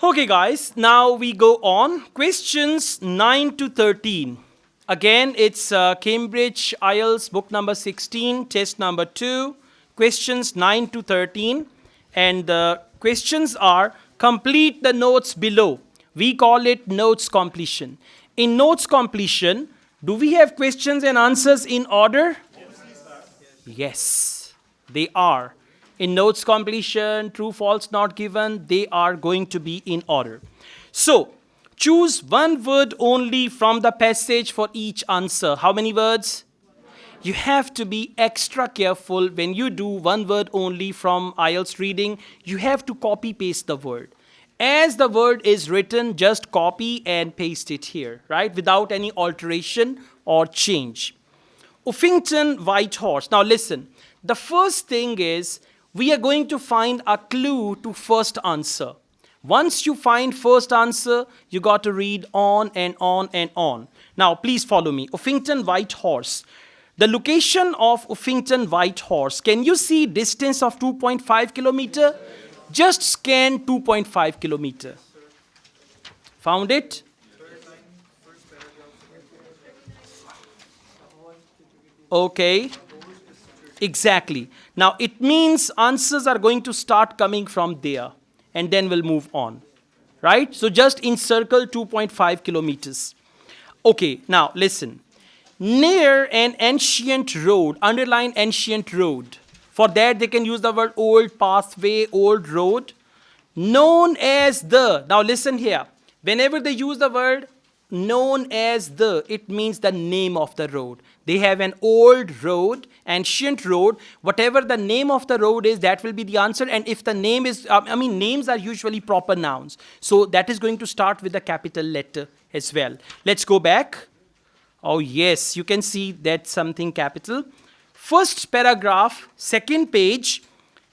Okay, guys, now we go on. Questions 9 to 13. Again, it's Cambridge Ielts book number 16, test number 2, questions 9 to 13. And the questions are complete the notes below. We call it notes completion. In notes completion, do we have questions and answers in order? Yes, they are. In notes completion, true, false, not given, they are going to be in order. So, choose one word only from the passage for each answer. How many words? You have to be extra careful when you do one word only from IELTS reading. You have to copy paste the word. As the word is written, just copy and paste it here, right? Without any alteration or change. Uffington White Horse. Now listen, the first thing is we are going to find a clue to first answer. Once you find first answer, you got to read on and on and on. Now please follow me. Uffington White Horse. The location of Uffington White Horse. Can you see distance of 2.5 kilometer? Just scan 2.5 kilometer. Found it? Okay. Exactly. Now it means answers are going to start coming from there and then we'll move on. Right? So just encircle 2.5 kilometers. Okay, now listen. Near an ancient road, underline ancient road. For that they can use the word old pathway, old road. Known as the, now listen here. Whenever they use the word known as the, it means the name of the road. They have an old road, ancient road. Whatever the name of the road is, that will be the answer. And if the name is, names are usually proper nouns. So that is going to start with a capital letter as well. Let's go back. Oh yes, you can see that's something capital. First paragraph, second page,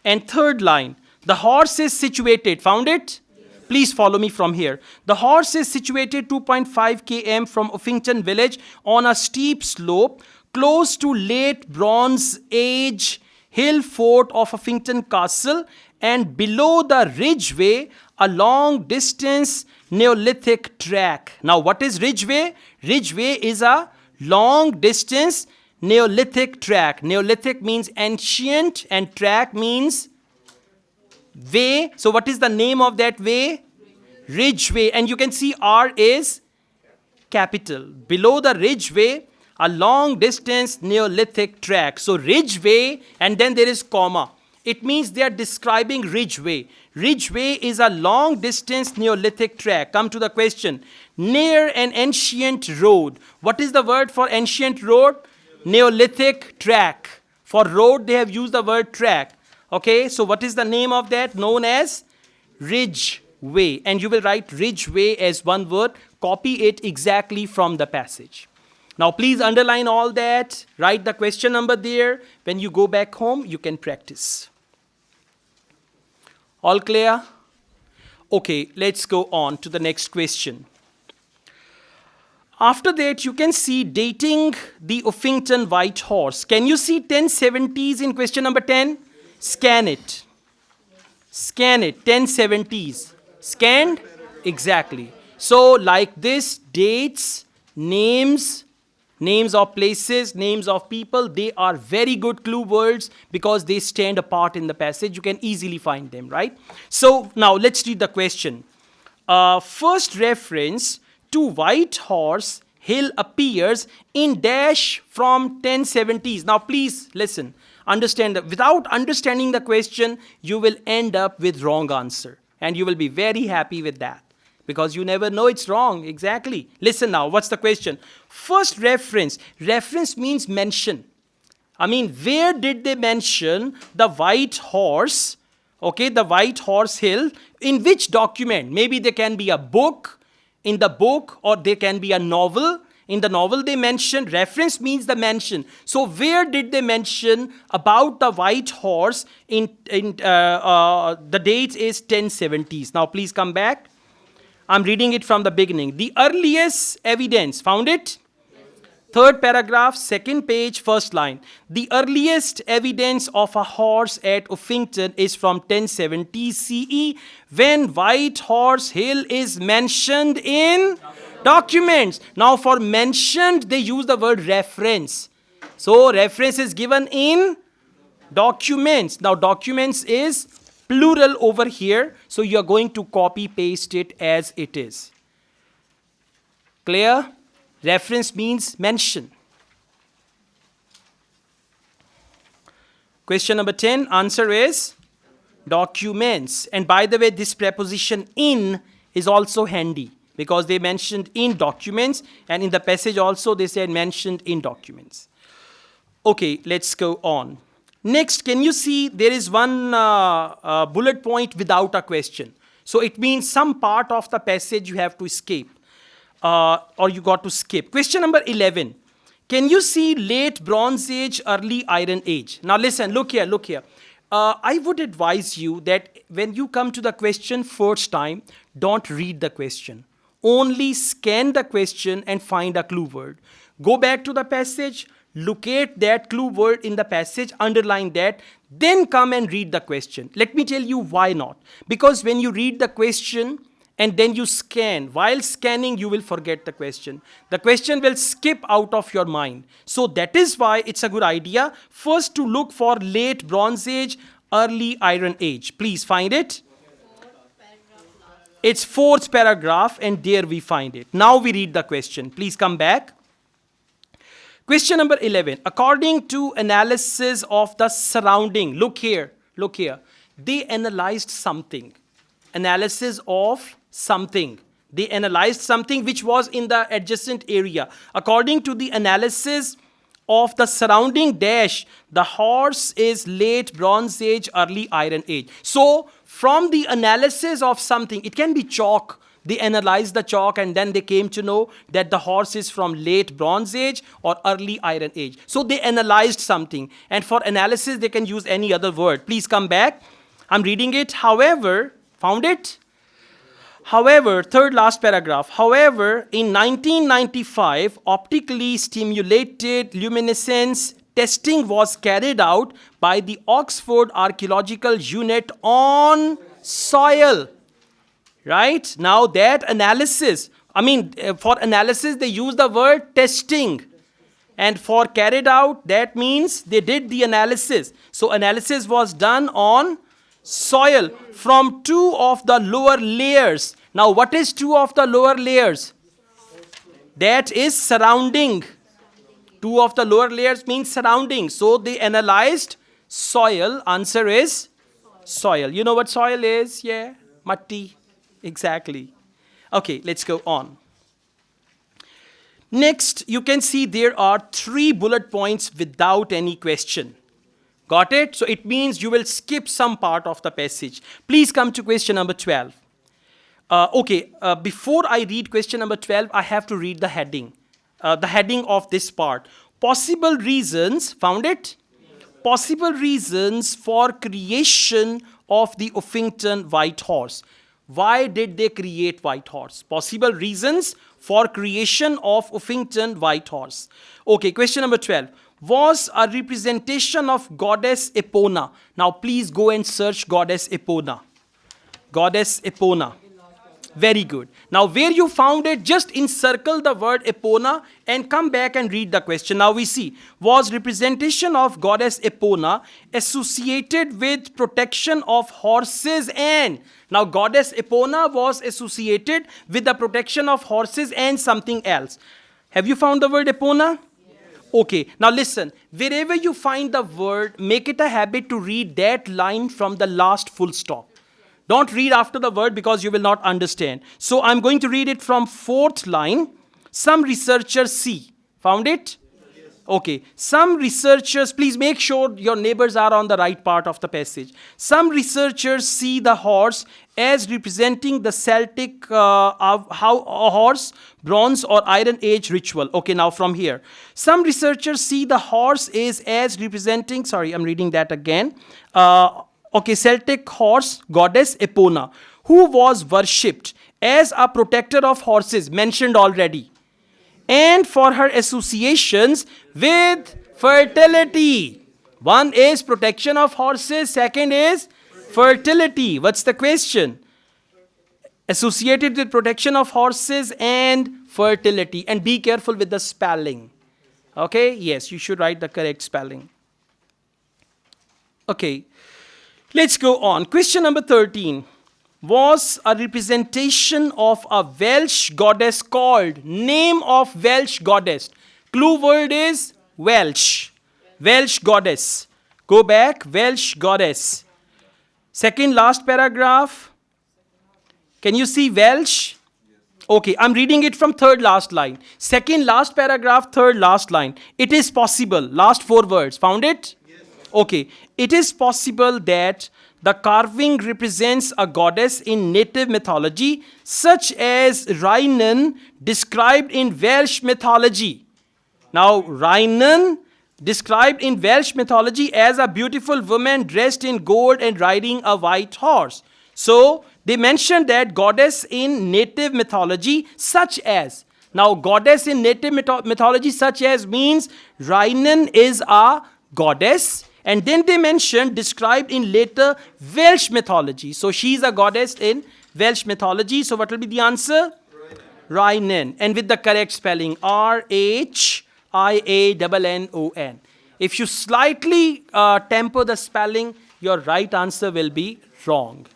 and third line. The horse is situated. Found it? Please follow me from here. The horse is situated 2.5 km from Uffington village on a steep slope close to late Bronze Age hill fort of Uffington Castle and below the ridgeway a long distance Neolithic track. Now what is ridgeway? Ridgeway is a long distance Neolithic track. Neolithic means ancient and track means way. So what is the name of that way? Ridgeway. And you can see R is capital. Below the ridgeway, a long distance Neolithic track. So ridgeway and then there is comma. It means they are describing ridgeway. Ridgeway is a long distance Neolithic track. Come to the question. Near an ancient road. What is the word for ancient road? Neolithic track. For road they have used the word track. Okay, so what is the name of that? Known as ridgeway. And you will write ridgeway as one word. Copy it exactly from the passage. Now please underline all that. Write the question number there. When you go back home, you can practice. All clear? Okay, let's go on to the next question. After that, you can see dating the Uffington White Horse. Can you see 1070s in question number 10? Scan it. Scan it. 1070s. Scanned? Exactly. So like this, dates, names, names of places, names of people, they are very good clue words because they stand apart in the passage. You can easily find them, right? So now let's read the question. First reference to White Horse Hill appears in dash from 1070s. Now please listen. Understand that without understanding the question, you will end up with wrong answer. And you will be very happy with that. Because you never know it's wrong. Exactly. Listen now, what's the question? First reference. Reference means mention. Where did they mention the White Horse? Okay, the White Horse Hill. In which document? Maybe there can be a book. In the book, or there can be a novel. In the novel they mentioned, reference means the mention. So where did they mention about the White Horse the date is 1070s. Now please come back. I'm reading it from the beginning. The earliest evidence, found it? Third paragraph, second page, first line. The earliest evidence of a horse at Uffington is from 1070 CE, when White Horse Hill is mentioned in documents. Now for mentioned, they use the word reference. So reference is given in documents. Now documents is plural over here, so you are going to copy paste it as it is. Clear? Reference means mention. Question number 10, answer is documents. And by the way, this preposition in is also handy because they mentioned in documents, and in the passage also they said mentioned in documents. Okay, let's go on. Next, can you see there is one bullet point without a question. So it means some part of the passage you have to escape. Or you got to skip. Question number 11. Can you see late Bronze Age, early Iron Age? Now listen, look here, look here. I would advise you that when you come to the question first time, don't read the question. Only scan the question and find a clue word. Go back to the passage, locate that clue word in the passage, underline that, then come and read the question. Let me tell you why not. Because when you read the question, and then you scan. While scanning, you will forget the question. The question will skip out of your mind. So that is why it's a good idea first to look for late Bronze Age, early Iron Age. Please find it. It's fourth paragraph, and there we find it. Now we read the question. Please come back. Question number 11. According to analysis of the surrounding, look here, they analyzed something. Analysis of something. They analyzed something which was in the adjacent area. According to the analysis of the surrounding dash, the horse is late Bronze Age, early Iron Age. So from the analysis of something, it can be chalk. They analyzed the chalk and then they came to know that the horse is from late Bronze Age or early Iron Age. So they analyzed something. And for analysis, they can use any other word. Please come back. I'm reading it. However, found it? However, third last paragraph. However, in 1995, optically stimulated luminescence testing was carried out by the Oxford Archaeological Unit on soil. Right? Now that analysis, for analysis, they use the word testing. And for carried out, that means they did the analysis. So analysis was done on soil from two of the lower layers. Now what is two of the lower layers? That is surrounding. Two of the lower layers means surrounding. So they analyzed soil. Answer is soil. You know what soil is? Yeah, matti. Exactly. Okay, let's go on. Next, you can see there are 3 bullet points without any question. Got it? So it means you will skip some part of the passage. Please come to question number 12. Before I read question number 12, I have to read the heading. The heading of this part. Possible reasons, found it? Possible reasons for creation of the Uffington White Horse. Why did they create White Horse? Possible reasons for creation of Uffington White Horse. Okay, question number 12. Was a representation of goddess Epona. Now please go and search goddess Epona. Goddess Epona. Very good. Now where you found it, just encircle the word Epona and come back and read the question. Now we see, was representation of goddess Epona associated with protection of horses and... Now goddess Epona was associated with the protection of horses and something else. Have you found the word Epona? Okay, now listen, wherever you find the word, make it a habit to read that line from the last full stop. Don't read after the word because you will not understand. So I'm going to read it from 4th line. Some researchers see. Found it? Okay. Some researchers, please make sure your neighbors are on the right part of the passage. Some researchers see the horse as representing the Celtic horse, bronze or iron age ritual. Okay, now from here. Some researchers see the horse is as representing, sorry, I'm reading that again. Celtic horse goddess Epona, who was worshipped as a protector of horses, mentioned already. and for her associations with fertility. One is protection of horses, second is fertility. What's the question? Associated with protection of horses and fertility. And be careful with the spelling. Okay, yes, you should write the correct spelling. Okay, let's go on. Question number 13 was a representation of a Welsh goddess called, name of Welsh goddess. Clue word is Welsh. Welsh goddess. Go back, Welsh goddess. Second last paragraph. Can you see Welsh? Okay, I'm reading it from third last line. Second last paragraph, third last line. It is possible. Last 4 words. Found it? Yes. Okay. It is possible that the carving represents a goddess in native mythology, such as Rhiannon, described in Welsh mythology. Now, Rhiannon, described in Welsh mythology as a beautiful woman dressed in gold and riding a white horse. So, they mentioned that goddess in native mythology such as. Now, goddess in native mythology such as means Rhiannon is a goddess. And then they mentioned described in later Welsh mythology. So, she is a goddess in Welsh mythology. So, what will be the answer? Rhiannon. And with the correct spelling, R-H-I-A-N-N-O-N. If you slightly temper the spelling, your right answer will be wrong.